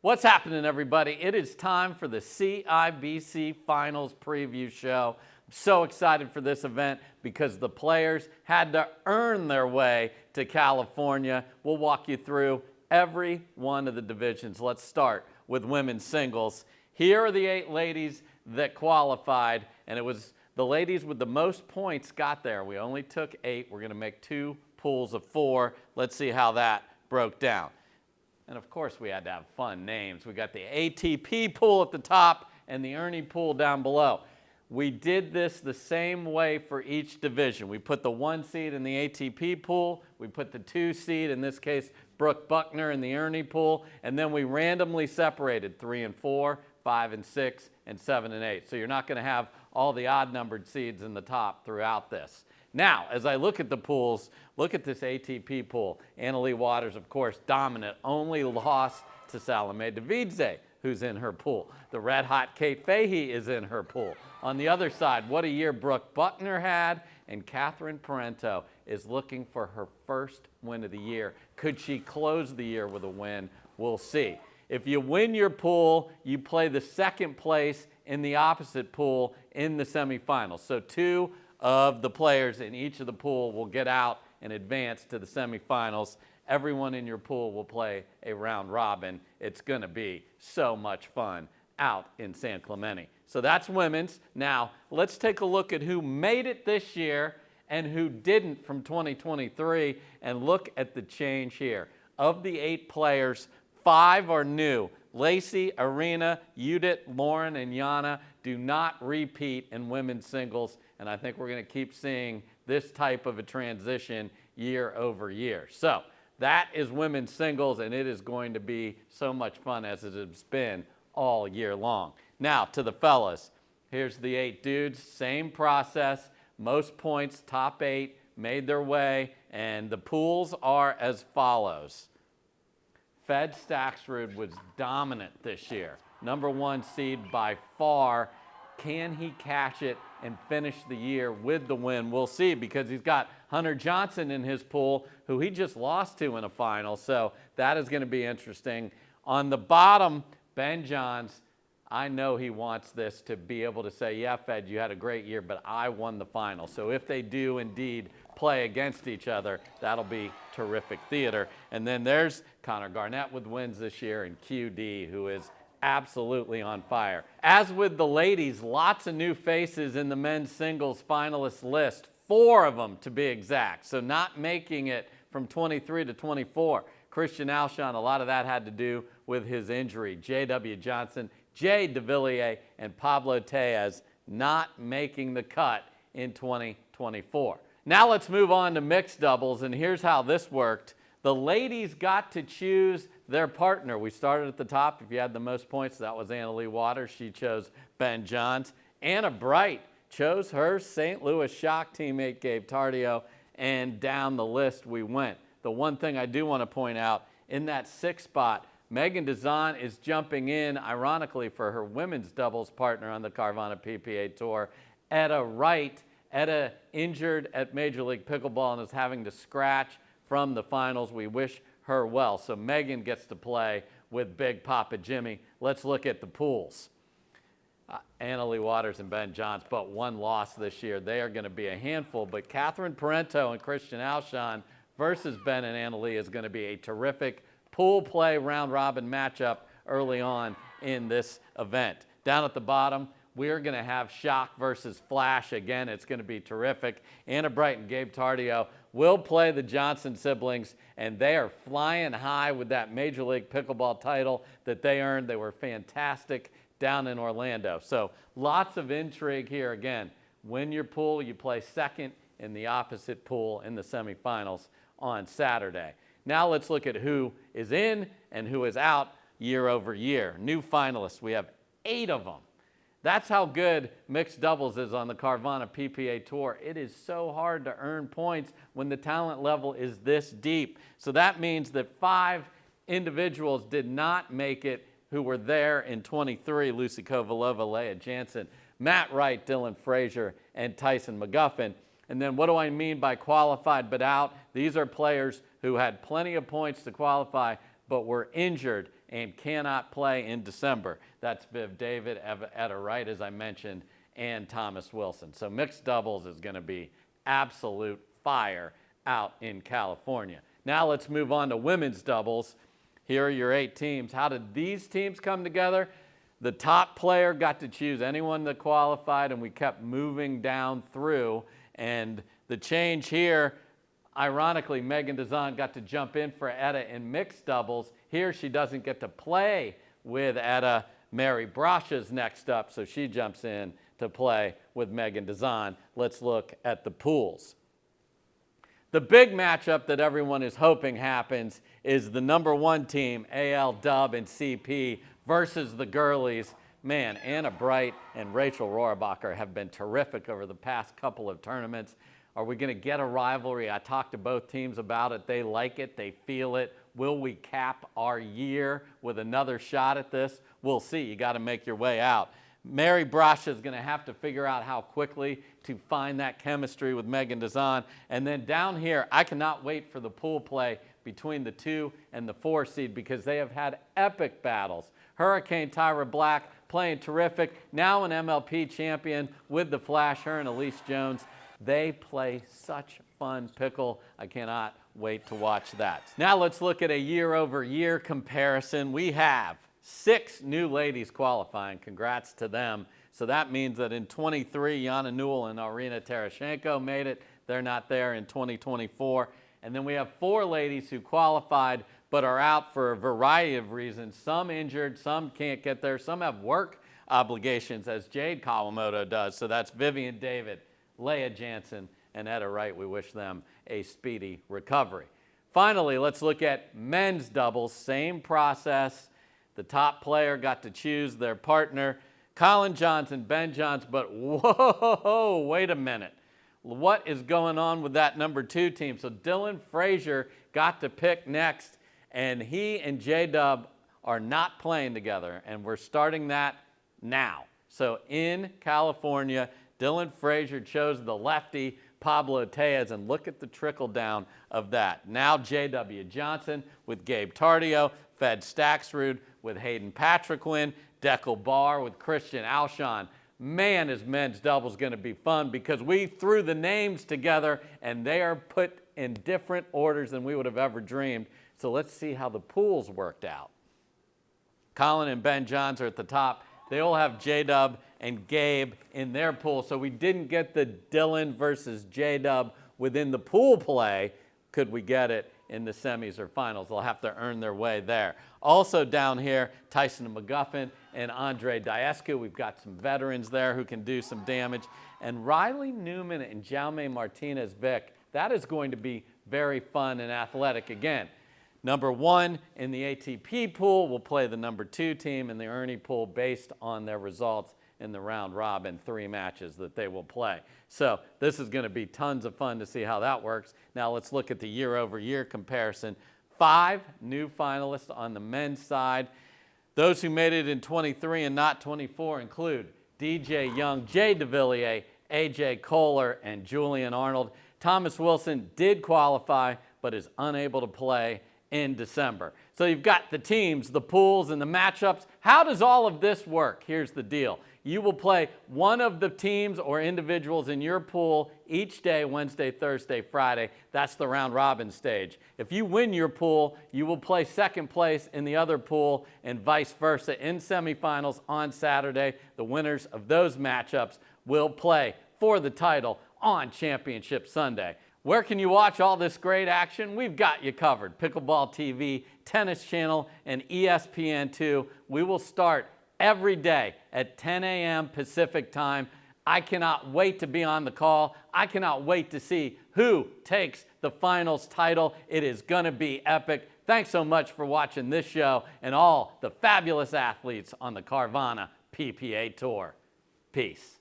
What's happening, everybody? It is time for the CIBC Finals Preview Show. I'm so excited for this event because the players had to earn their way to California. We'll walk you through every one of the divisions. Let's start with women's singles. Here are the 8 ladies that qualified, and it was the ladies with the most points got there. We only took 8. We're going to make 2 pools of 4. Let's see how that broke down. And of course, we had to have fun names. We got the ATP pool at the top and the Ernie pool down below. We did this the same way for each division. We put the 1 seed in the ATP pool. We put the 2 seed, in this case, Brooke Buckner, in the Ernie pool. And then we randomly separated 3 and 4, 5 and 6, and 7 and 8. So you're not going to have all the odd-numbered seeds in the top throughout this. Now, as I look at the pools, look at this ATP pool. Annalie Waters, of course, dominant, only lost to Salome Davidze, who's in her pool. The red-hot Kate Fahey is in her pool. On the other side, what a year Brooke Buckner had, and Catherine Parento is looking for her first win of the year. Could she close the year with a win? We'll see. If you win your pool, you play the second place in the opposite pool in the semifinals. So 2 of the players in each of the pool will get out and advance to the semifinals. Everyone in your pool will play a round robin. It's going to be so much fun out in San Clemente. So that's women's. Now, let's take a look at who made it this year and who didn't from 2023, and look at the change here. Of the 8 players, 5 are new. Lacey, Arena, Judith, Lauren, and Yana do not repeat in women's singles, and I think we're going to keep seeing this type of a transition year over year. So that is women's singles, and it is going to be so much fun as it has been all year long. Now to the fellas. Here's the 8 dudes, same process, most points, top 8 made their way, and the pools are as follows. Fed Staksrud was dominant this year. Number 1 seed by far. Can he catch it and finish the year with the win? We'll see, because he's got Hunter Johnson in his pool, who he just lost to in a final. So that is going to be interesting. On the bottom, Ben Johns, I know he wants this to be able to say, yeah, Fed, you had a great year, but I won the final. So if they do indeed play against each other, that'll be terrific theater. And then there's Connor Garnett with wins this year, and QD, who is absolutely on fire. As with the ladies, lots of new faces in the men's singles finalist list, 4 of them to be exact, so not making it from 23 to 24. Christian Alshon, a lot of that had to do with his injury. J.W. Johnson, Jay DeVilliers, and Pablo Tejas not making the cut in 2024. Now let's move on to mixed doubles, and here's how this worked. The ladies got to choose their partner. We started at the top. If you had the most points, that was Annalie Waters. She chose Ben Johns. Anna Bright chose her St. Louis Shock teammate, Gabe Tardio, and down the list we went. The one thing I do want to point out, in that 6th spot, Megan Dazan is jumping in, ironically, for her women's doubles partner on the Carvana PPA Tour. Etta Wright, Etta injured at Major League Pickleball and is having to scratch from the finals. We wish her well. So Megan gets to play with Big Papa Jimmy. Let's look at the pools. Annalie Waters and Ben Johns, but 1 loss this year. They are going to be a handful, but Catherine Parento and Christian Alshon versus Ben and Annalie is going to be a terrific pool play round robin matchup early on in this event. Down at the bottom, we're going to have Shock versus Flash. Again, it's going to be terrific. Anna Bright and Gabe Tardio will play the Johnson siblings, and they are flying high with that Major League Pickleball title that they earned. They were fantastic down in Orlando. So lots of intrigue here. Again, win your pool, you play second in the opposite pool in the semifinals on Saturday. Now let's look at who is in and who is out year over year. New finalists, we have 8 of them. That's how good mixed doubles is on the Carvana PPA Tour. It is so hard to earn points when the talent level is this deep. So that means that 5 individuals did not make it who were there in 23, Lucy Kovalova, Leah Jansen, Matt Wright, Dylan Frazier, and Tyson McGuffin. And then what do I mean by qualified but out? These are players who had plenty of points to qualify but were injured and cannot play in December. That's Viv David, Etta Wright, as I mentioned, and Thomas Wilson. So mixed doubles is going to be absolute fire out in California. Now let's move on to women's doubles. Here are your 8 teams. How did these teams come together? The top player got to choose anyone that qualified, and we kept moving down through. And the change here, ironically, Megan Dazan got to jump in for Etta in mixed doubles. Here she doesn't get to play with Etta. Mary Brasha's next up, so she jumps in to play with Megan Dazan. Let's look at the pools. The big matchup that everyone is hoping happens is the number 1 team, AL Dub and CP, versus the girlies. Man, Anna Bright and Rachel Rohrabacher have been terrific over the past couple of tournaments. Are we going to get a rivalry? I talked to both teams about it. They like it. They feel it. Will we cap our year with another shot at this? We'll see. You got to make your way out. Mary Brasha is going to have to figure out how quickly to find that chemistry with Megan Dazan. And then down here, I cannot wait for the pool play between the 2 and the 4 seed because they have had epic battles. Hurricane Tyra Black playing terrific, now an MLP champion with the Flash, her and Elise Jones. They play such fun pickle. I cannot wait to watch that. Now let's look at a year-over-year comparison. We have 6 new ladies qualifying. Congrats to them. So that means that in 23, Yana Newell and Arina Terashenko made it. They're not there in 2024. And then we have 4 ladies who qualified but are out for a variety of reasons. Some injured, some can't get there, some have work obligations, as Jade Kawamoto does. So that's Vivian David, Leah Jansen, and Etta Wright. We wish them a speedy recovery. Finally, let's look at men's doubles. Same process. The top player got to choose their partner. Colin Johnson, Ben Johns, but whoa, wait a minute. What is going on with that number 2 team? So Dylan Frazier got to pick next, and he and J-Dub are not playing together, and we're starting that now. So in California, Dylan Frazier chose the lefty, Pablo Tejas, and look at the trickle down of that. Now J.W. Johnson with Gabe Tardio, Fed Staxrud with Hayden Patriquin, Deckel Barr with Christian Alshon. Man, is men's doubles going to be fun because we threw the names together and they are put in different orders than we would have ever dreamed. So let's see how the pools worked out. Colin and Ben Johns are at the top. They all have J-Dub and Gabe in their pool. So we didn't get the Dylan versus J-Dub within the pool play. Could we get it in the semis or finals? They'll have to earn their way there. Also down here, Tyson McGuffin and Andre Diescu. We've got some veterans there who can do some damage. And Riley Newman and Jaume Martinez-Vick. That is going to be very fun and athletic again. Number 1 in the ATP pool will play the number 2 team in the Ernie pool based on their results in the round robin 3 matches that they will play. So this is going to be tons of fun to see how that works. Now let's look at the year-over-year comparison. 5 new finalists on the men's side. Those who made it in 23 and not 24 include DJ Young, Jay DeVilliers, AJ Kohler, and Julian Arnold. Thomas Wilson did qualify but is unable to play in December. So you've got the teams, the pools, and the matchups. How does all of this work? Here's the deal. You will play one of the teams or individuals in your pool each day, Wednesday, Thursday, Friday. That's the round robin stage. If you win your pool, you will play second place in the other pool and vice versa in semifinals on Saturday. The winners of those matchups will play for the title on Championship Sunday. Where can you watch all this great action? We've got you covered. Pickleball TV, Tennis Channel, and ESPN2. We will start every day at 10 a.m. Pacific time. I cannot wait to be on the call. I cannot wait to see who takes the finals title. It is going to be epic. Thanks so much for watching this show and all the fabulous athletes on the Carvana PPA Tour. Peace.